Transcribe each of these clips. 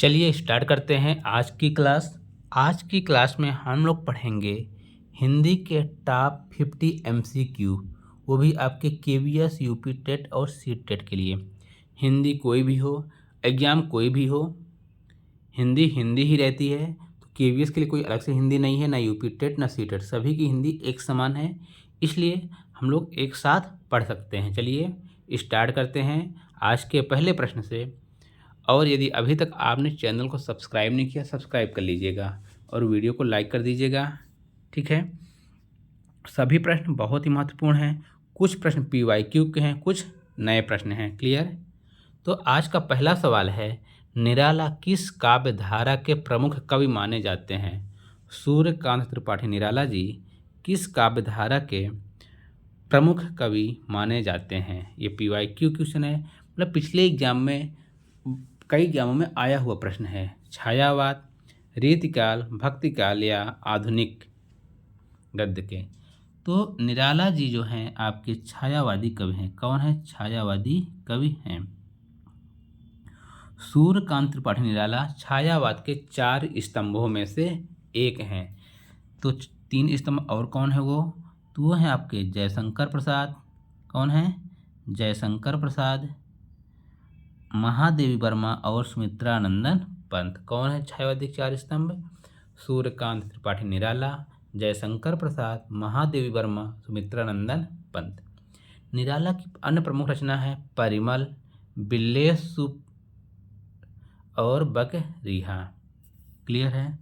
चलिए स्टार्ट करते हैं आज की क्लास। आज की क्लास में हम लोग पढ़ेंगे हिंदी के टॉप 50 MCQ, वो भी आपके KVS, यूपी टेट और सीट टेट के लिए। हिंदी कोई भी हो, एग्ज़ाम कोई भी हो, हिंदी हिंदी ही रहती है। तो KVS के लिए कोई अलग से हिंदी नहीं है, ना यूपी टेट ना सीट टेट, सभी की हिंदी एक समान है, इसलिए हम लोग एक साथ पढ़ सकते हैं। चलिए स्टार्ट करते हैं आज के पहले प्रश्न से। और यदि अभी तक आपने चैनल को सब्सक्राइब नहीं किया, सब्सक्राइब कर लीजिएगा और वीडियो को लाइक कर दीजिएगा, ठीक है। सभी प्रश्न बहुत ही महत्वपूर्ण हैं, कुछ प्रश्न PYQ के हैं, कुछ नए प्रश्न हैं। क्लियर? तो आज का पहला सवाल है, निराला किस काव्य धारा के प्रमुख कवि माने जाते हैं? सूर्यकांत त्रिपाठी निराला जी किस काव्य धारा के प्रमुख कवि माने जाते हैं? ये PYQ क्वेश्चन है, मतलब पिछले एग्जाम में कई एग्जामों में आया हुआ प्रश्न है। छायावाद, रीतिकाल, भक्तिकाल या आधुनिक गद्य के। तो निराला जी जो हैं आपके छायावादी कवि हैं। कौन है? छायावादी कवि हैं। सूर्यकांत त्रिपाठी निराला छायावाद के 4 स्तंभों में से एक हैं। तो 3 स्तंभ और कौन है वो? तो वो हैं आपके जयशंकर प्रसाद। कौन है? जयशंकर प्रसाद, महादेवी वर्मा और सुमित्रानंदन पंत। कौन है छायावादी 4 स्तंभ? सूर्यकांत त्रिपाठी निराला, जयशंकर प्रसाद, महादेवी वर्मा, सुमित्रानंदन पंत। निराला की अन्य प्रमुख रचना है परिमल, बिल्लेसुप और बकरिहा। क्लियर है?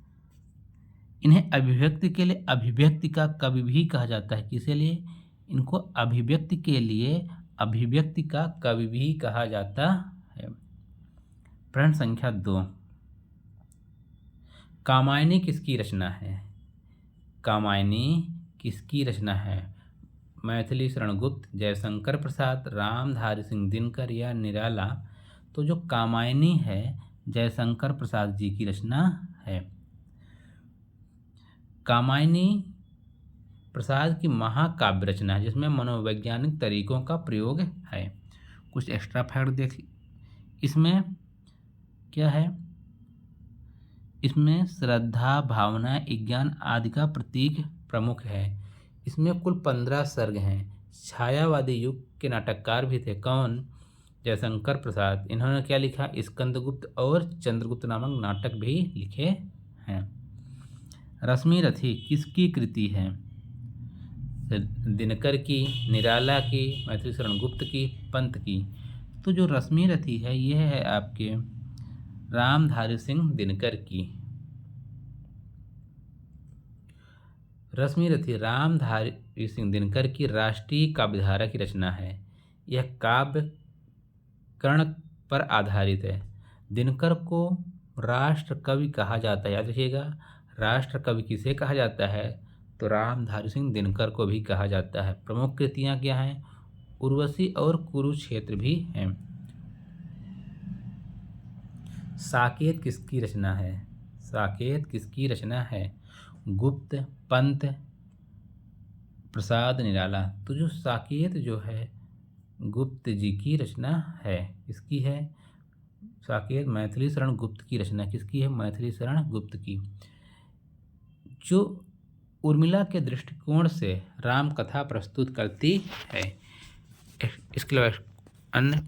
इन्हें अभिव्यक्ति के लिए अभिव्यक्ति का कवि भी कहा जाता है। किसके लिए? इनको अभिव्यक्ति के लिए अभिव्यक्ति का कवि भी कहा जाता है। प्रश्न संख्या 2, कामायनी किसकी रचना है? कामायनी किसकी रचना है? मैथिली शरण गुप्त, जयशंकर प्रसाद, रामधारी सिंह दिनकर या निराला? तो जो कामायनी है जयशंकर प्रसाद जी की रचना है। कामायनी प्रसाद की महाकाव्य रचना है जिसमें मनोवैज्ञानिक तरीकों का प्रयोग है। कुछ एक्स्ट्रा फैक्ट देख, इसमें क्या है? इसमें श्रद्धा, भावना, ज्ञान आदि का प्रतीक प्रमुख है। इसमें कुल 15 सर्ग हैं। छायावादी युग के नाटककार भी थे। कौन? जयशंकर प्रसाद। इन्होंने क्या लिखा? स्कंदगुप्त और चंद्रगुप्त नामक नाटक भी लिखे हैं। रश्मि रथी किसकी कृति है? दिनकर की, निराला की, मैथिली शरण गुप्त की, पंत की। तो जो रश्मि रथी है यह है आपके रामधारी सिंह दिनकर की। रश्मि रथी रामधारी सिंह दिनकर की राष्ट्रीय काव्यधारा की रचना है। यह काव्य कर्ण पर आधारित है। दिनकर को राष्ट्र कवि कहा जाता है। याद रखिएगा, राष्ट्र कवि किसे कहा जाता है? तो रामधारी सिंह दिनकर को भी कहा जाता है। प्रमुख कृतियां क्या हैं? उर्वशी और कुरुक्षेत्र भी हैं। साकेत किसकी रचना है? साकेत किसकी रचना है? गुप्त, पंत, प्रसाद, निराला। तो जो साकेत जो है गुप्त जी की रचना है। किसकी है? साकेत मैथिली शरण गुप्त की रचना। किसकी है? मैथिली शरण गुप्त की। जो उर्मिला के दृष्टिकोण से राम कथा प्रस्तुत करती है। इसके अलावा अन्य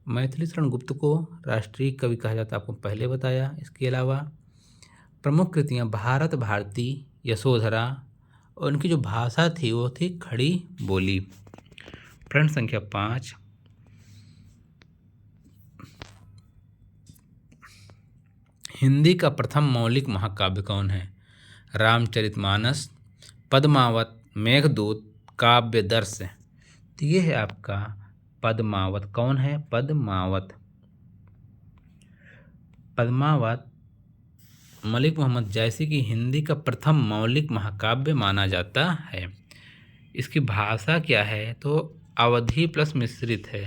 मैथिली शरण गुप्त को राष्ट्रीय कवि कहा जाता है, आपको पहले बताया। इसके अलावा प्रमुख कृतियाँ भारत भारती, यशोधरा, और उनकी जो भाषा थी वो थी खड़ी बोली। प्रश्न संख्या 5, हिंदी का प्रथम मौलिक महाकाव्य कौन है? रामचरितमानस, पद्मावत, मेघदूत, काव्यदर्श। तो ये है आपका पद्मावत। कौन है? पद्मावत। पद्मावत मलिक मोहम्मद जैसी की हिंदी का प्रथम मौलिक महाकाव्य माना जाता है। इसकी भाषा क्या है? तो अवधी प्लस मिश्रित है।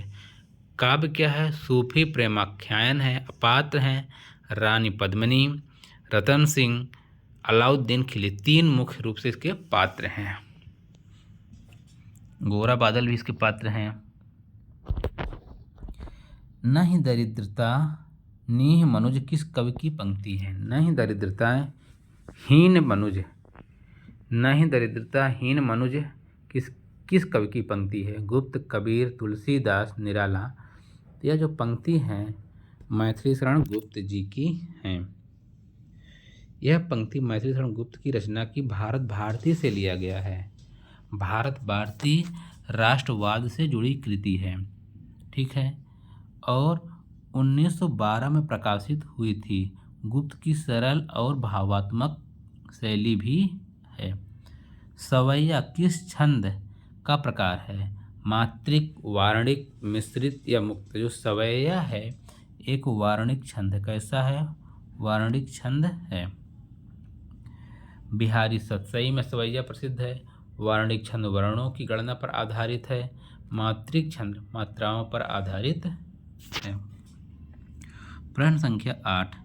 काव्य क्या है? सूफी प्रेमाख्यान है। अपात्र हैं रानी पद्मिनी, रतन सिंह, अलाउद्दीन खिलजी। 3 मुख्य रूप से इसके पात्र हैं। गोरा बादल भी इसके पात्र हैं। न ही दरिद्रता नीह मनुज किस कवि की पंक्ति है? नहीं दरिद्रताएं हीन मनुज, नहीं दरिद्रता हीन मनुज किस किस कवि की पंक्ति है? गुप्त, कबीर, तुलसीदास, निराला। तो यह जो पंक्ति हैं मैथिली शरण गुप्त जी की हैं। यह पंक्ति मैथिली शरण गुप्त की रचना की भारत भारती से लिया गया है। भारत भारती राष्ट्रवाद से जुड़ी कृति है, ठीक है, और 1912 में प्रकाशित हुई थी। गुप्त की सरल और भावात्मक शैली भी है। सवैया किस छंद का प्रकार है? मात्रिक, वार्णिक, मिश्रित या मुक्त? जो सवैया है एक वार्णिक छंद। कैसा है? वार्णिक छंद है। बिहारी सतसई में सवैया प्रसिद्ध है। वार्णिक छंद वर्णों की गणना पर आधारित है। मात्रिक छंद मात्राओं पर आधारित है। प्रश्न संख्या 8,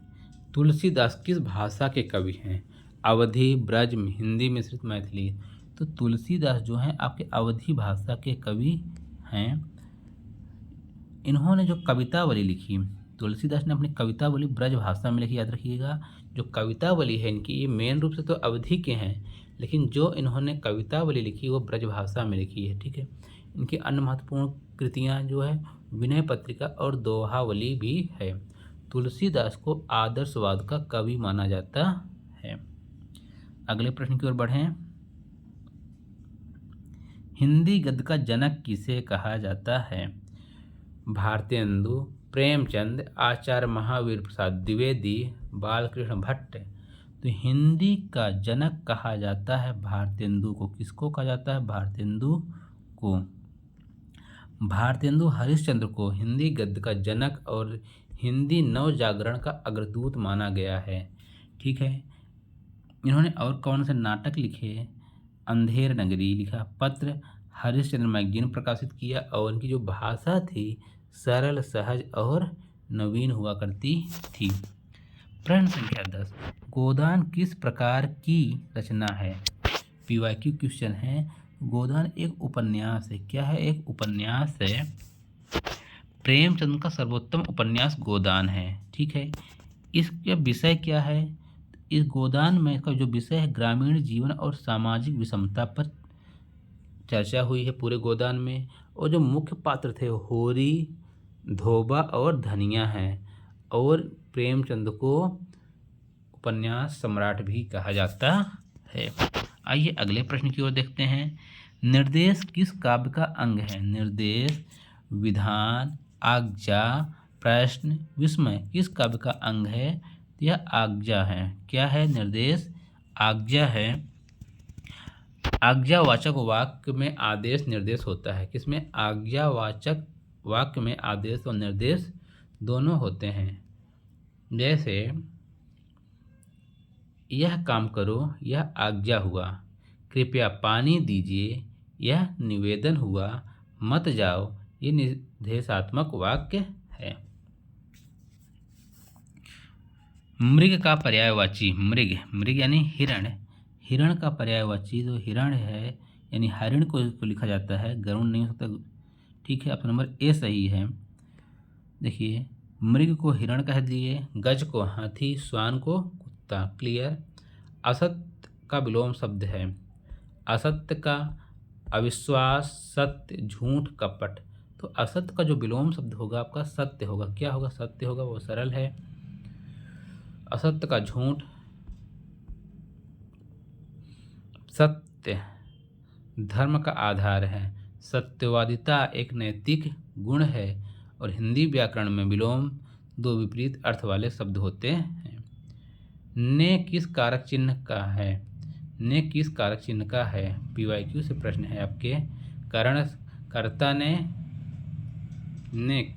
तुलसीदास किस भाषा के कवि हैं? अवधी, ब्रज, हिंदी मिश्रित, मैथिली। तो तुलसीदास जो हैं आपके अवधी भाषा के कवि हैं। इन्होंने जो कवितावली लिखी, तुलसीदास ने अपनी कवितावली ब्रज भाषा में लिखी, याद रखिएगा। जो कवितावली है इनकी, ये मेन रूप से तो अवधी के हैं, लेकिन जो इन्होंने कवितावली लिखी वो ब्रज भाषा में लिखी है, ठीक है। इनकी अन्य महत्वपूर्ण कृतियाँ जो है विनय पत्रिका और दोहावली भी है। तुलसीदास को आदर्शवाद का कवि माना जाता है। अगले प्रश्न की ओर बढ़ें। हिंदी गद्य का जनक किसे कहा जाता है? भारतेंदु, प्रेमचंद, आचार्य महावीर प्रसाद द्विवेदी, बालकृष्ण भट्ट। तो हिंदी का जनक कहा जाता है भारतेंदु को। किसको कहा जाता है? भारतेंदु को। भारतेंदु हरिश्चंद्र को हिंदी गद्य का जनक और हिंदी नव जागरण का अग्रदूत माना गया है, ठीक है। इन्होंने और कौन से नाटक लिखे? अंधेर नगरी लिखा, पत्र हरिश्चंद्र मैगजीन प्रकाशित किया, और इनकी जो भाषा थी सरल, सहज और नवीन हुआ करती थी। प्रश्न संख्या 10, गोदान किस प्रकार की रचना है? पीवाईक्यू क्वेश्चन है। गोदान एक उपन्यास है। क्या है? एक उपन्यास है। प्रेमचंद का सर्वोत्तम उपन्यास गोदान है, ठीक है। इसका विषय क्या है? इस गोदान में इसका जो विषय है ग्रामीण जीवन और सामाजिक विषमता पर चर्चा हुई है पूरे गोदान में। और जो मुख्य पात्र थे होरी, धोबा और धनिया हैं। और प्रेमचंद को उपन्यास सम्राट भी कहा जाता है। आइए अगले प्रश्न की ओर देखते हैं। निर्देश किस काव्य का अंग है? निर्देश, विधान, आज्ञा, प्रश्न, विस्मय किस काव्य का अंग है? यह आज्ञा है। क्या है? निर्देश आज्ञा है। आज्ञावाचक वाक्य में आदेश निर्देश होता है। किसमें? आज्ञावाचक वाक्य में आदेश और निर्देश दोनों होते हैं। जैसे यह काम करो, यह आज्ञा हुआ। कृपया पानी दीजिए, यह निवेदन हुआ। मत जाओ, ये निर्देशात्मक वाक्य है। मृग का पर्यायवाची, मृग, मृग यानी हिरण। हिरण का पर्यायवाची जो हिरण है यानी हरिण को लिखा जाता है, गरुड़ नहीं हो सकता, ठीक है। ऑप्शन नंबर ए सही है। देखिए, मृग को हिरण कह दिए, गज को हाथी, श्वान को कुत्ता। क्लियर। असत्य का विलोम शब्द है। असत्य का अविश्वास, सत्य, झूठ, कपट। तो असत्य का जो विलोम शब्द होगा आपका सत्य होगा। क्या होगा? सत्य होगा। वो सरल है। असत्य का झूठ, सत्य धर्म का आधार है। सत्यवादिता एक नैतिक गुण है। और हिंदी व्याकरण में विलोम दो विपरीत अर्थ वाले शब्द होते हैं। ने किस कारक चिन्ह का है? ने किस कारक चिन्ह का है? पीवाईक्यू से प्रश्न है आपके। करण कर्ता ने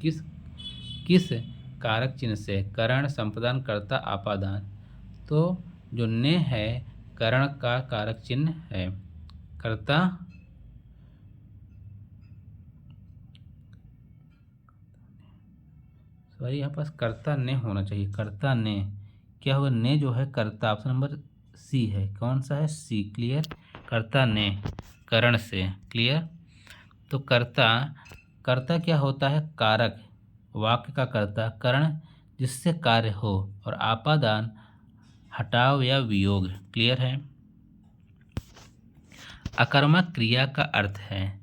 किस कारक चिन्ह से? करण, संप्रदान, कर्ता, आपादान। तो जो ने है करण का कारक चिन्ह है। कर्ता सॉरी यहाँ पास कर्ता ने होना चाहिए। कर्ता ने क्या होगा? ने जो है कर्ता। ऑप्शन नंबर सी है। कौन सा है? सी। क्लियर। कर्ता ने करण से। क्लियर। तो कर्ता क्या होता है? कारक, वाक्य का कर्ता। करण जिससे कार्य हो, और आपादान हटाव या वियोग। क्लियर है। अकर्मक क्रिया का अर्थ है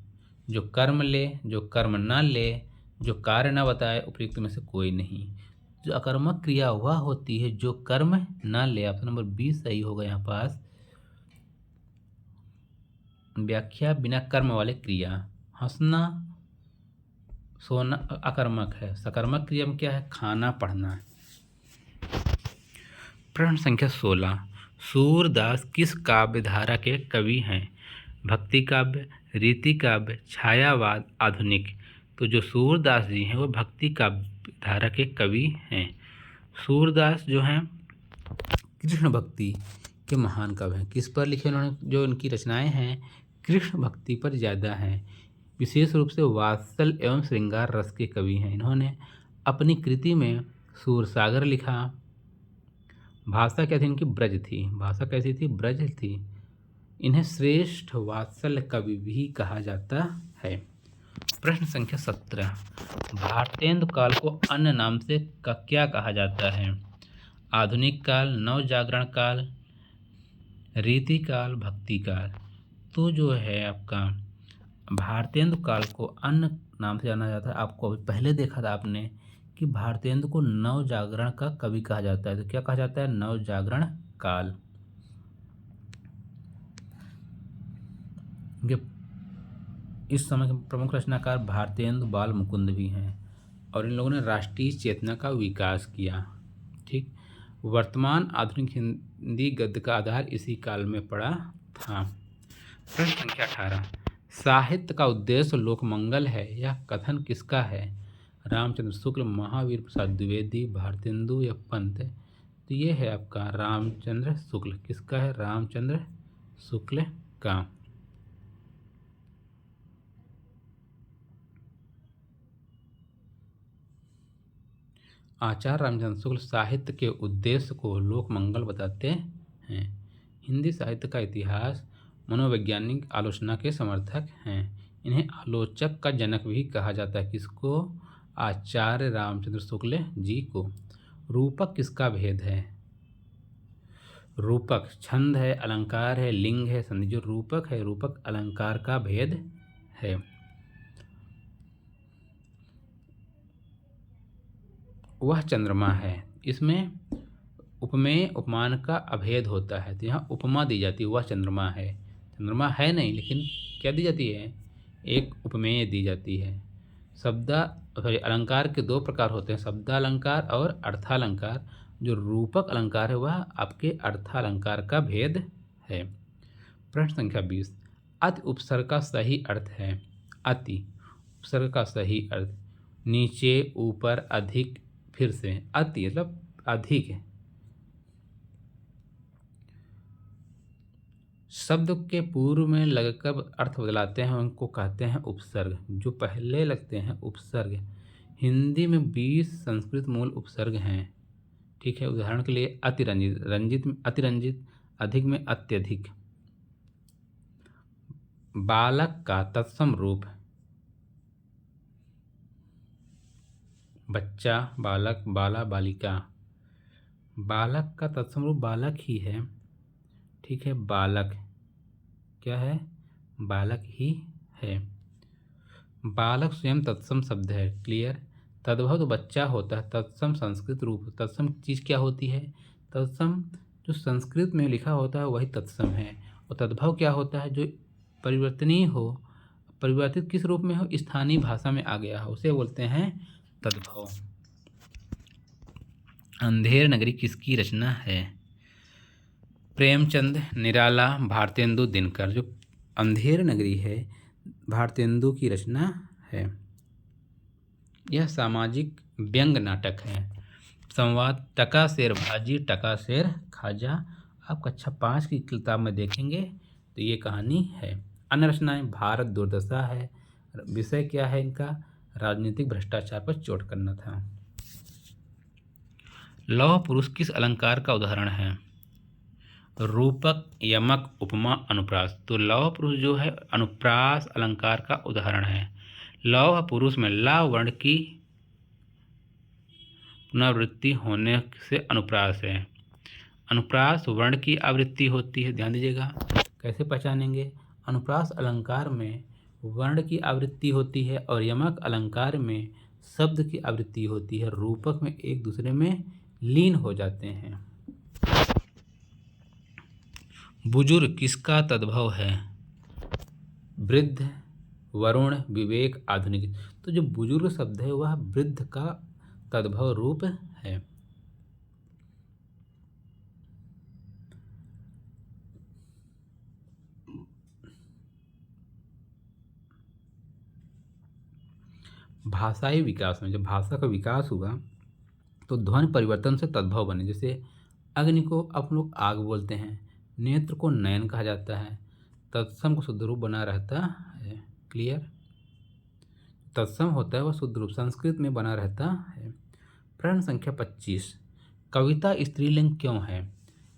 जो कर्म ले, जो कर्म न ले, जो कार्य न बताए, उपयुक्त में से कोई नहीं। जो अकर्मक क्रिया वह होती है जो कर्म न ले। ऑप्शन नंबर 20 सही होगा यहाँ पास। व्याख्या बिना कर्म वाले क्रिया। हंसना सोना अकर्मक है। सकर्मक क्रिया में क्या है? खाना पढ़ना। प्रश्न संख्या 16। सूरदास किस काव्य धारा के कवि हैं? भक्ति काव्य, रीति काव्य, छायावाद, आधुनिक। तो जो सूरदास जी हैं वो भक्ति काव्य धारा के कवि हैं। सूरदास जो हैं कृष्ण भक्ति के महान कवि हैं। किस पर लिखे उन्होंने? जो इनकी रचनाएं हैं कृष्ण भक्ति पर ज़्यादा हैं। विशेष रूप से वात्सल एवं श्रृंगार रस के कवि हैं। इन्होंने अपनी कृति में सूरसागर लिखा। भाषा क्या थी इनकी? ब्रज थी। भाषा कैसी थी? ब्रज थी। इन्हें श्रेष्ठ वात्सल कवि भी कहा जाता है। प्रश्न संख्या 17। भारतेंदु काल को अन्य नाम से क्या कहा जाता है? आधुनिक काल, नवजागरण काल, रीति काल, भक्ति काल। तो जो है आपका भारतेंदु काल को अन्य नाम से जाना जाता है। आपको अभी पहले देखा था आपने कि भारतेंदु को नवजागरण का कवि कहा जाता है। तो क्या कहा जाता है? नवजागरण काल। इस समय के प्रमुख रचनाकार भारतेंदु बाल मुकुंद भी हैं और इन लोगों ने राष्ट्रीय चेतना का विकास किया। ठीक। वर्तमान आधुनिक हिंदी गद्य का आधार इसी काल में पड़ा था। प्रश्न संख्या 18। साहित्य का उद्देश्य लोकमंगल है, यह कथन किसका है? रामचंद्र शुक्ल, महावीर प्रसाद द्विवेदी, भारतेंदु या पंत? तो ये है आपका रामचंद्र शुक्ल। किसका है? रामचंद्र शुक्ल का। आचार्य रामचंद्र शुक्ल साहित्य के उद्देश्य को लोकमंगल बताते हैं। हिंदी साहित्य का इतिहास मनोवैज्ञानिक आलोचना के समर्थक हैं। इन्हें आलोचक का जनक भी कहा जाता है। किसको? आचार्य रामचंद्र शुक्ल जी को। रूपक किसका भेद है? रूपक छंद है, अलंकार है, लिंग है, संधि। जो रूपक है, रूपक अलंकार का भेद है। वह चंद्रमा है। इसमें उपमेय उपमान का अभेद होता है। तो यहाँ उपमा दी जाती है, वह चंद्रमा है। चंद्रमा है नहीं, लेकिन क्या दी जाती है? एक उपमेय दी जाती है। अलंकार के दो प्रकार होते हैं, शब्दालंकार और अर्थालंकार। जो रूपक अलंकार है वह आपके अर्थालंकार का भेद है। प्रश्न संख्या 20। अति उपसर्ग का सही अर्थ है? अति उपसर्ग का सही अर्थ नीचे, ऊपर, अधिक। फिर से अति मतलब अधिक है। शब्द के पूर्व में लगकर अर्थ बदलाते हैं उनको कहते हैं उपसर्ग। जो पहले लगते हैं उपसर्ग। हिंदी में 20 संस्कृत मूल उपसर्ग हैं। ठीक है। उदाहरण के लिए अतिरंजित, रंजित में अतिरंजित, अधिक में अत्यधिक। बालक का तत्सम रूप बच्चा, बालक, बाला, बालिका। बालक का तत्सम रूप बालक ही है। ठीक है। बालक क्या है? बालक ही है। बालक स्वयं तत्सम शब्द है। क्लियर। तद्भव तो बच्चा होता है। तत्सम संस्कृत रूप। तत्सम चीज़ क्या होती है? तत्सम जो संस्कृत में लिखा होता है वही तत्सम है। और तद्भव क्या होता है? जो परिवर्तनीय हो, परिवर्तित किस रूप में हो? स्थानीय भाषा में आ गया हो, उसे बोलते हैं तद्भव। अंधेर नगरी किसकी रचना है? प्रेमचंद, निराला, भारतेंदु, दिनकर। जो अंधेर नगरी है भारतेंदु की रचना है। यह सामाजिक व्यंग नाटक है। संवाद टका शेर भाजी, टका शेर खाजा। आप कक्षा 5 की किताब में देखेंगे तो ये कहानी है। अन्य रचनाएं भारत दुर्दशा है। विषय क्या है इनका? राजनीतिक भ्रष्टाचार पर चोट करना था। लौह पुरुष किस अलंकार का उदाहरण है? रूपक, यमक, उपमा, अनुप्रास। तो लौह पुरुष जो है अनुप्रास अलंकार का उदाहरण है। लौह पुरुष में ला वर्ण की पुनरावृत्ति होने से अनुप्रास है। अनुप्रास वर्ण की आवृत्ति होती है, ध्यान दीजिएगा। कैसे पहचानेंगे? अनुप्रास अलंकार में वर्ण की आवृत्ति होती है और यमक अलंकार में शब्द की आवृत्ति होती है। रूपक में एक दूसरे में लीन हो जाते हैं। बुजुर्ग किसका तद्भव है? वृद्ध, वरुण, विवेक, आधुनिक। तो जो बुजुर्ग शब्द है वह वृद्ध का तद्भव रूप है। भाषाई विकास में जब भाषा का विकास हुआ तो ध्वनि परिवर्तन से तद्भव बने। जैसे अग्नि को आप लोग आग बोलते हैं, नेत्र को नयन कहा जाता है, तत्सम को शुद्ध रूप बना रहता है। क्लियर? तत्सम होता है वह शुद्ध रूप संस्कृत में बना रहता है। प्रश्न संख्या 25, कविता स्त्रीलिंग क्यों है?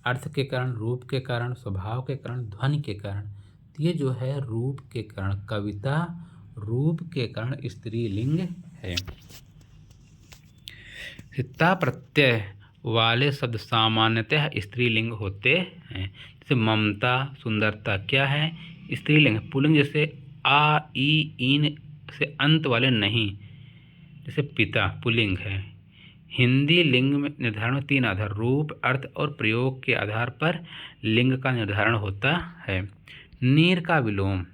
अर्थ के कारण, रूप के कारण, स्वभाव के कारण, ध्वनि के कारण। तो ये जो है रूप के कारण, कविता रूप के कारण स्त्रीलिंग है। ता प्रत्यय वाले शब्द सामान्यतः स्त्रीलिंग होते हैं। जैसे ममता, सुंदरता क्या है? स्त्रीलिंग। पुल्लिंग जैसे आ, ई, ईन से अंत वाले नहीं, जैसे पिता पुल्लिंग है। हिंदी लिंग में निर्धारण में 3 आधार, रूप, अर्थ और प्रयोग के आधार पर लिंग का निर्धारण होता है। नीर का विलोम,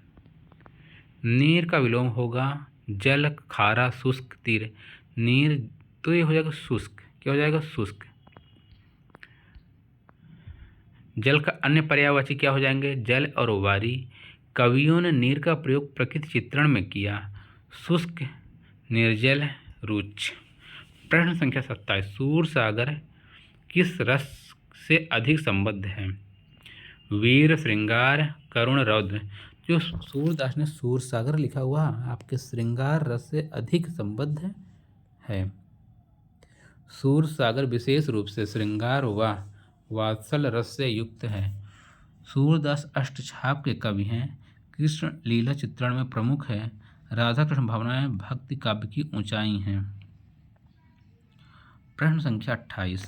नीर का विलोम होगा जल, खारा, शुष्क, तीर। नीर तो ये हो जाएगा शुष्क। क्या हो जाएगा? शुष्क। जल का अन्य पर्यायवाची क्या हो जाएंगे? जल और वारी। कवियों ने नीर का प्रयोग प्रकृति चित्रण में किया। शुष्क, निर्जल, रुच। प्रश्न संख्या 27, सूरसागर किस रस से अधिक संबद्ध है? वीर, श्रृंगार, करुण, रौद्र। जो सूरदास ने सूरसागर लिखा हुआ आपके श्रृंगार रस से अधिक संबद्ध है। सूरसागर विशेष रूप से श्रृंगार व वात्सल रस से युक्त है। सूरदास अष्टछाप के कवि हैं। कृष्ण लीला चित्रण में प्रमुख है। राधा कृष्ण भावनाएं भक्ति काव्य की ऊंचाई हैं। प्रश्न संख्या 28,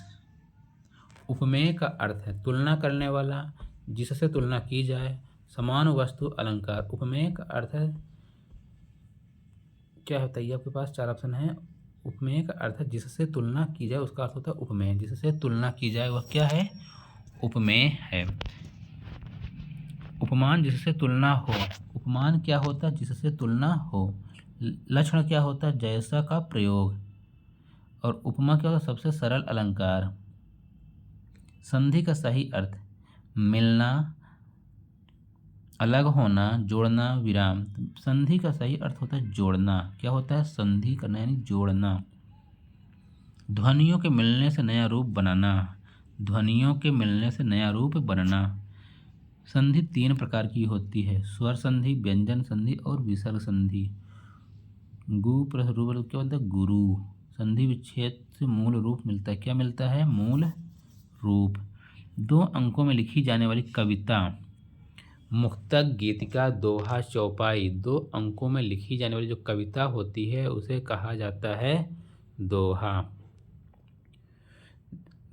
उपमेय का अर्थ है तुलना करने वाला, जिससे तुलना की जाए, समान वस्तु, अलंकार। उपमेय का अर्थ है क्या होता है? ये आपके पास 4 ऑप्शन है। उपमेय का अर्थ है जिससे तुलना की जाए, उसका अर्थ होता है उपमेय। जिससे तुलना की जाए वह क्या है? उपमेय है। उपमान जिससे तुलना हो। उपमान क्या होता है? जिससे तुलना हो। लक्षण क्या होता है? जैसा का प्रयोग। और उपमा क्या होता है? सबसे सरल अलंकार। संधि का सही अर्थ मिलना, अलग होना, जोड़ना, विराम। संधि का सही अर्थ होता है जोड़ना। क्या होता है? संधि करना यानी जोड़ना। ध्वनियों के मिलने से नया रूप बनाना। ध्वनियों के मिलने से नया रूप बनना। संधि 3 प्रकार की होती है, स्वर संधि, व्यंजन संधि और विसर्ग संधि। गु प्लस रू क्या होता है? गुरु। संधि विच्छेद से मूल रूप मिलता है। क्या मिलता है? मूल रूप। 2 अंकों में लिखी जाने वाली कविता, मुक्तक, गीतिका, दोहा, चौपाई। 2 अंकों में लिखी जाने वाली जो कविता होती है उसे कहा जाता है दोहा।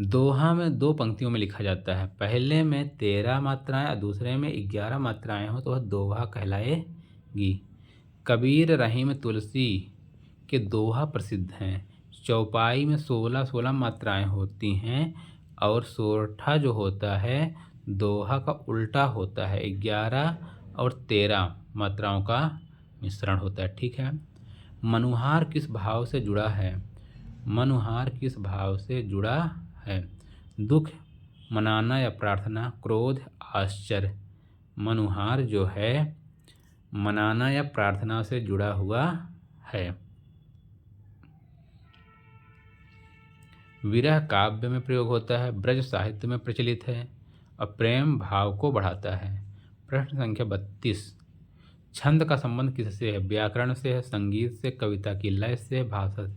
दोहा में 2 पंक्तियों में लिखा जाता है। पहले में 13 मात्राएं और दूसरे में 11 मात्राएं हो तो वह दोहा कहलाएगी। कबीर, रहीम, तुलसी के दोहा प्रसिद्ध हैं। चौपाई में 16 मात्राएं होती हैं और सोरठा जो होता है दोहा का उल्टा होता है। 11 और 13 मात्राओं का मिश्रण होता है। ठीक है। मनुहार किस भाव से जुड़ा है? मनुहार किस भाव से जुड़ा है? दुख, मनाना या प्रार्थना, क्रोध, आश्चर्य। मनुहार जो है मनाना या प्रार्थना से जुड़ा हुआ है। विरह काव्य में प्रयोग होता है, ब्रज साहित्य में प्रचलित है और प्रेम भाव को बढ़ाता है। प्रश्न संख्या 32, छंद का संबंध किससे है? व्याकरण से है, संगीत से, कविता की लय से, भाषा से।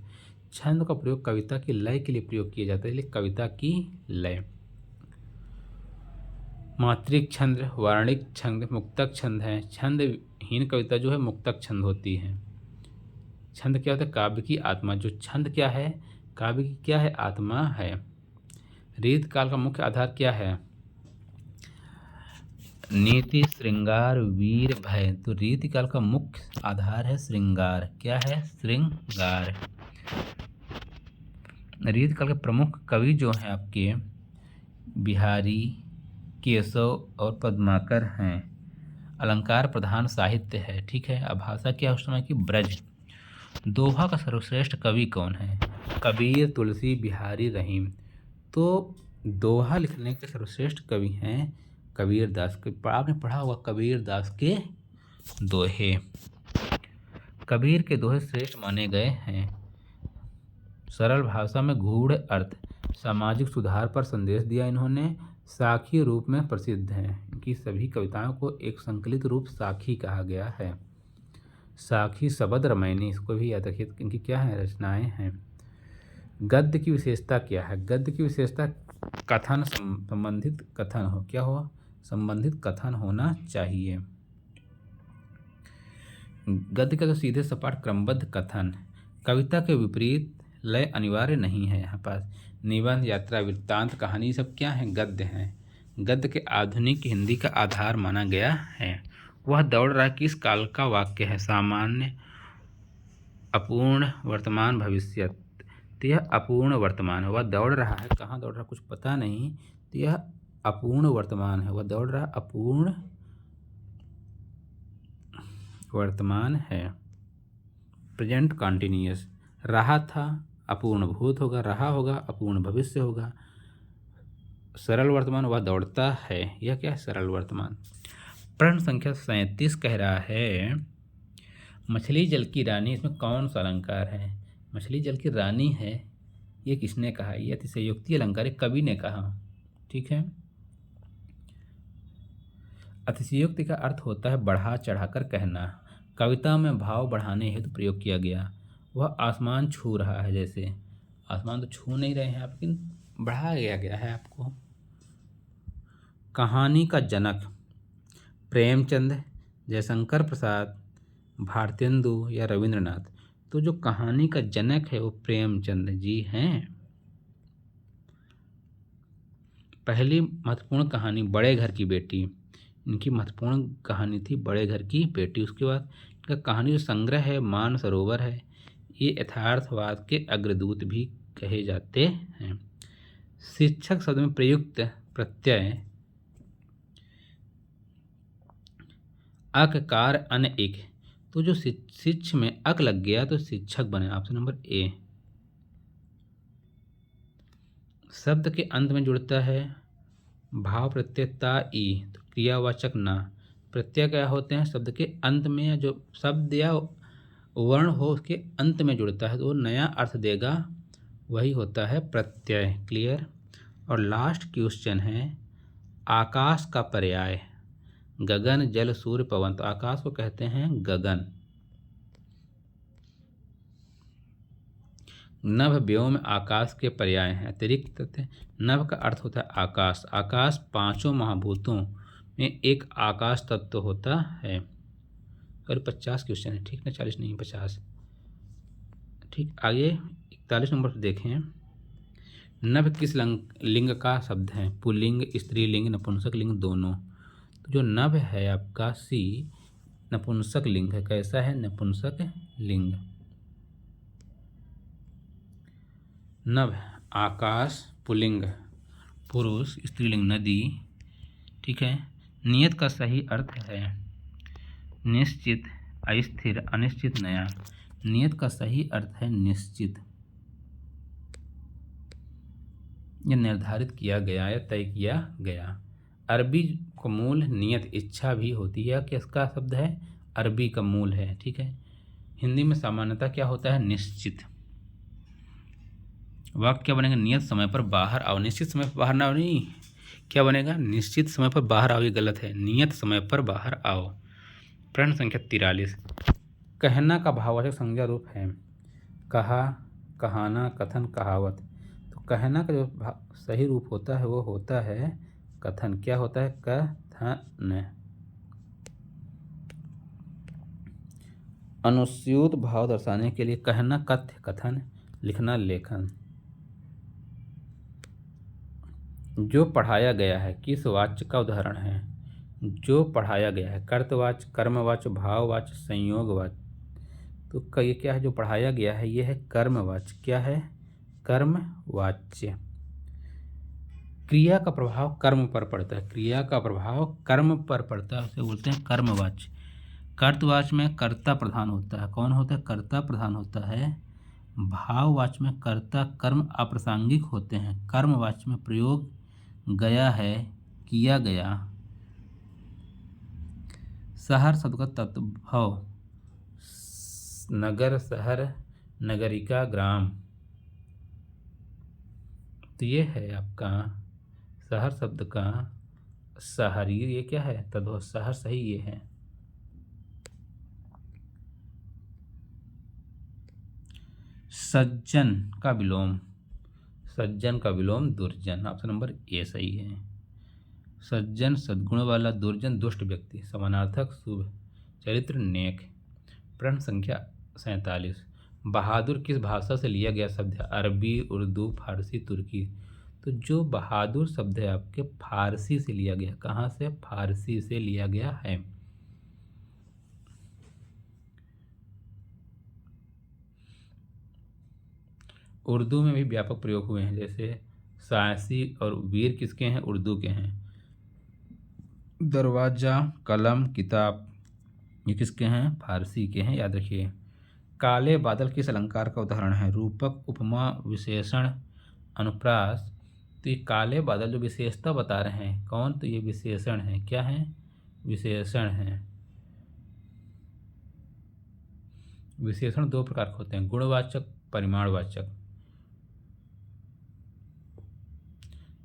छंद का प्रयोग कविता की लय के लिए प्रयोग किया जाता है, इसलिए कविता की लय। मात्रिक छंद, वार्णिक छंद, मुक्तक छंद है। छंदहीन कविता जो है मुक्तक छंद होती है। छंद क्या होता है? काव्य की आत्मा। जो छंद क्या है? काव्य की क्या है? आत्मा है। रीत काल का मुख्य आधार क्या है? नीति, श्रृंगार, वीर, भय। तो रीति काल का मुख्य आधार है श्रृंगार। क्या है? श्रृंगार। रीत काल के प्रमुख कवि जो हैं आपके बिहारी, केशव और पद्माकर हैं। अलंकार प्रधान साहित्य है। ठीक है। अब भाषा क्या है उस समय की? ब्रज। दोहा का सर्वश्रेष्ठ कवि कौन है? कबीर, तुलसी, बिहारी, रहीम। तो दोहा लिखने के सर्वश्रेष्ठ कवि हैं कबीर दास के। आपने पढ़ा होगा कबीर दास के दोहे। कबीर के दोहे श्रेष्ठ माने गए हैं। सरल भाषा में गूढ़ अर्थ, सामाजिक सुधार पर संदेश दिया इन्होंने। साखी रूप में प्रसिद्ध हैं। इनकी सभी कविताओं को एक संकलित रूप साखी कहा गया है। साखी, शबद, रामायणी, इसको भी याद रखिए। इनकी क्या है? रचनाएं हैं। गद्य की विशेषता क्या है? गद्य की विशेषता कथन संबंधित कथन हो। क्या हो? संबंधित कथन होना चाहिए। गद्य का तो सीधे सपाट क्रमबद्ध कथन। कविता के विपरीत लय अनिवार्य नहीं है। यहाँ पास निबंध, यात्रा, वृत्तांत, कहानी सब क्या है? गद्य हैं। गद्य के आधुनिक हिंदी का आधार माना गया है। वह दौड़ रहा किस काल का वाक्य है? सामान्य, अपूर्ण, वर्तमान, भविष्य। तो यह अपूर्ण वर्तमान है। वह दौड़ रहा है, कहाँ दौड़ रहा कुछ पता नहीं, तो यह अपूर्ण वर्तमान है। वह दौड़ रहा अपूर्ण वर्तमान है। Present continuous. रहा था अपूर्ण भूत होगा, रहा होगा अपूर्ण भविष्य होगा। सरल वर्तमान, वह दौड़ता है। यह क्या है? सरल वर्तमान। प्रश्न संख्या 37 कह रहा है मछली जल की रानी, इसमें कौन सा अलंकार है? मछली जल की रानी है, ये किसने कहा? ये अतिशयोक्ति अलंकार है, कवि ने कहा। ठीक है। अतिशयोक्ति का अर्थ होता है बढ़ा चढ़ाकर कहना। कविता में भाव बढ़ाने हेतु प्रयोग किया गया। वह आसमान छू रहा है, जैसे आसमान तो छू नहीं रहे हैं आप, लेकिन बढ़ाया गया है आपको। कहानी का जनक प्रेमचंद, जयशंकर प्रसाद, भारतेंदु या रविंद्रनाथ। तो जो कहानी का जनक है वो प्रेमचंद जी हैं। पहली महत्वपूर्ण कहानी बड़े घर की बेटी। इनकी महत्वपूर्ण कहानी थी बड़े घर की बेटी। उसके बाद इनका कहानी जो संग्रह है मान सरोवर है। ये यथार्थवाद के अग्रदूत भी कहे जाते हैं। शिक्षक शब्द में प्रयुक्त प्रत्यय अक, कार, अन, एक। तो जो शिक्ष में अक लग गया तो शिक्षक बने। Option number A. शब्द के अंत में जुड़ता है भाव प्रत्यय ता, ई, तो क्रियावाचक ना। प्रत्यय क्या होते हैं? शब्द के अंत में जो शब्द या वर्ण हो उसके अंत में जुड़ता है तो वो नया अर्थ देगा, वही होता है प्रत्यय। क्लियर। और लास्ट क्वेश्चन है आकाश का पर्याय। गगन, जल, सूर्य, पवन। तो आकाश को कहते हैं गगन। नभ, व्योम आकाश के पर्याय हैं। अतिरिक्त नभ का अर्थ होता है आकाश। आकाश पांचों महाभूतों में एक आकाश तत्व होता है। और 50 क्वेश्चन है, ठीक ना? 40 नहीं, 50। ठीक। आगे 41 नंबर पर देखें। नभ किस लिंग का शब्द है? पुल्लिंग, स्त्रीलिंग, नपुंसक लिंग, दोनों। तो जो नभ है आपका सी नपुंसक लिंग है। कैसा है? नपुंसक लिंग। नभ आकाश, पुल्लिंग पुरुष, स्त्रीलिंग नदी। ठीक है। नियत का सही अर्थ है निश्चित, अस्थिर, अनिश्चित, नया। नियत का सही अर्थ है निश्चित। यह निर्धारित किया गया या तय किया गया। अरबी का मूल नियत, इच्छा भी होती है। किसका शब्द है? अरबी का मूल है। ठीक है। हिंदी में सामान्यतः क्या होता है? निश्चित। वाक्य क्या बनेगा? नियत समय पर बाहर आओ। निश्चित समय पर बाहर ना आओ नहीं, क्या बनेगा? निश्चित समय पर बाहर आओ। ये गलत है, नियत समय पर बाहर आओ। प्रश्न संख्या 43। कहना का भाववाचक संज्ञा रूप है कहा, कहाना, कथन, कहावत। तो कहना का जो सही रूप होता है वो होता है कथन। क्या होता है? कथन। अनुस्यूत भाव दर्शाने के लिए कहना कथ्य, कथन, लिखना लेखन। जो पढ़ाया गया है किस वाच्य का उदाहरण है? जो पढ़ाया गया है कर्तवाच्य, कर्मवाच्य, भाववाच्य, संयोगवाच्य। तो ये क्या है? जो पढ़ाया गया है ये है कर्मवाच्य। क्या है? कर्मवाच्य। क्रिया का प्रभाव कर्म पर पड़ता है, क्रिया का प्रभाव कर्म पर पड़ता है, उसे बोलते हैं कर्मवाच्य। कर्तवाच्य में कर्ता प्रधान होता है। कौन होता है? कर्ता प्रधान होता है। भाववाच्य में कर्ता कर्म अप्रासंगिक होते हैं। कर्मवाच्य में प्रयोग गया है, किया गया। शहर शब्द का तद्भव नगर, शहर, नगरिका, ग्राम। तो ये है आपका शहर शब्द का शहर, ये क्या है? तद्भव। शहर सही ये है। सज्जन का विलोम, सज्जन का विलोम दुर्जन। ऑप्शन नंबर ए सही है। सज्जन सद्गुण वाला, दुर्जन दुष्ट व्यक्ति। समानार्थक शुभ, चरित्र नेक। प्रश्न संख्या 47। बहादुर किस भाषा से लिया गया शब्द है? अरबी, उर्दू, फारसी, तुर्की। तो जो बहादुर शब्द है आपके फारसी से लिया गया। कहाँ से? फारसी से लिया गया है। उर्दू में भी व्यापक प्रयोग हुए हैं, जैसे साहसी और वीर किसके हैं? उर्दू के हैं। दरवाजा, कलम, किताब ये किसके हैं? फारसी के हैं, याद रखिए। काले बादल किस अलंकार का उदाहरण है? रूपक, उपमा, विशेषण, अनुप्रास। तो ये काले बादल जो विशेषता बता रहे हैं कौन? तो ये विशेषण है। क्या है? विशेषण है। विशेषण दो प्रकार के होते हैं, गुणवाचक, परिमाणवाचक।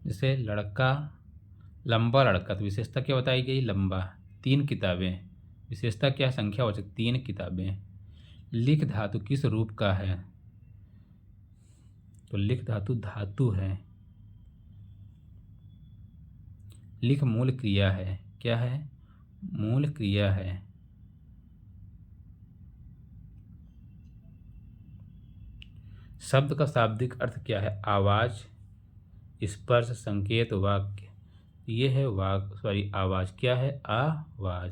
जैसे लड़का, लंबा लड़का, तो विशेषता क्या बताई गई? लंबा। 3 किताबें, विशेषता क्या? संख्यावाचक, 3 किताबें। लिख धातु किस रूप का है? तो लिख धातु धातु है। लिख मूल क्रिया है। क्या है? मूल क्रिया है। शब्द का शाब्दिक अर्थ क्या है? आवाज, स्पर्श, संकेत, वाक्य। ये है आवाज। क्या है? आवाज।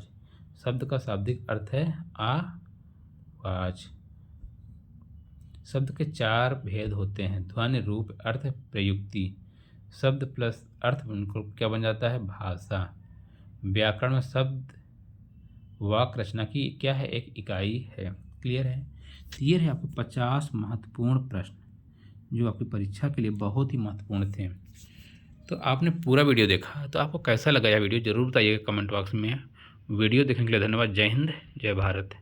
शब्द का शाब्दिक अर्थ है आवाज। शब्द के 4 भेद होते हैं, ध्वनि, रूप, अर्थ, प्रयुक्ति। शब्द प्लस अर्थ उनको क्या बन जाता है? भाषा। व्याकरण में शब्द वाक्य रचना की क्या है? एक इकाई है। क्लियर है? क्लियर है। आपके 50 महत्वपूर्ण प्रश्न जो आपकी परीक्षा के लिए बहुत ही महत्वपूर्ण थे। तो आपने पूरा वीडियो देखा, तो आपको कैसा लगा यह वीडियो ज़रूर बताइएगा कमेंट बॉक्स में। वीडियो देखने के लिए धन्यवाद। जय हिंद, जय भारत।